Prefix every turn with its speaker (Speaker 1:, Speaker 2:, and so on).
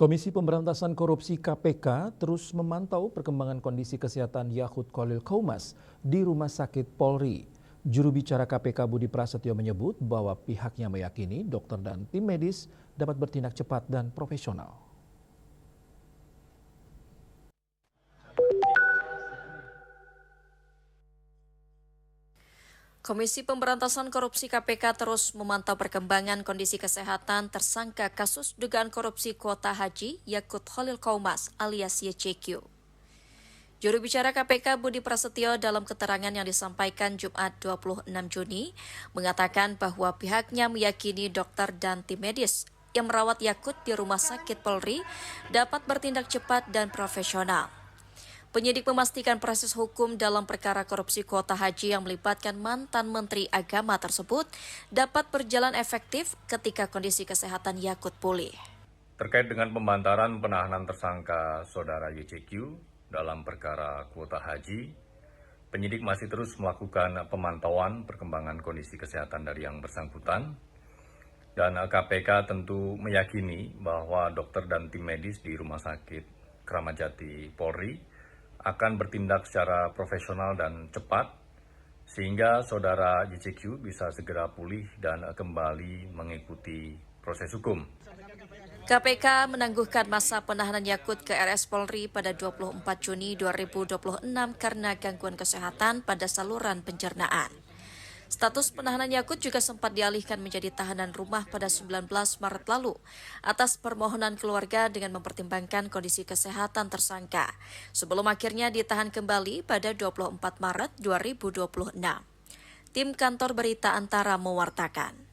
Speaker 1: Komisi Pemberantasan Korupsi KPK terus memantau perkembangan kondisi kesehatan Yakut Khalil Qaumas di Rumah Sakit Polri. Juru bicara KPK Budi Prasetyo menyebut bahwa pihaknya meyakini dokter dan tim medis dapat bertindak cepat dan profesional.
Speaker 2: Komisi Pemberantasan Korupsi KPK terus memantau perkembangan kondisi kesehatan tersangka kasus dugaan korupsi kuota haji Yakut Khalil Qaumas alias YCQ. Juru bicara KPK Budi Prasetyo dalam keterangan yang disampaikan Jumat 26 Juni mengatakan bahwa pihaknya meyakini dokter dan tim medis yang merawat Yakut di Rumah Sakit Polri dapat bertindak cepat dan profesional. Penyidik memastikan proses hukum dalam perkara korupsi kuota haji yang melibatkan mantan Menteri Agama tersebut dapat berjalan efektif ketika kondisi kesehatan Yakut pulih.
Speaker 3: Terkait dengan pembantaran penahanan tersangka saudara YCQ dalam perkara kuota haji, penyidik masih terus melakukan pemantauan perkembangan kondisi kesehatan dari yang bersangkutan. Dan KPK tentu meyakini bahwa dokter dan tim medis di Rumah Sakit Kramat Jati Polri akan bertindak secara profesional dan cepat sehingga saudara YCQ bisa segera pulih dan kembali mengikuti proses hukum.
Speaker 2: KPK menangguhkan masa penahanan Yakut ke RS Polri pada 24 Juni 2026 karena gangguan kesehatan pada saluran pencernaan. Status penahanan Yakut juga sempat dialihkan menjadi tahanan rumah pada 19 Maret lalu atas permohonan keluarga dengan mempertimbangkan kondisi kesehatan tersangka sebelum akhirnya ditahan kembali pada 24 Maret 2026. Tim Kantor Berita Antara mewartakan.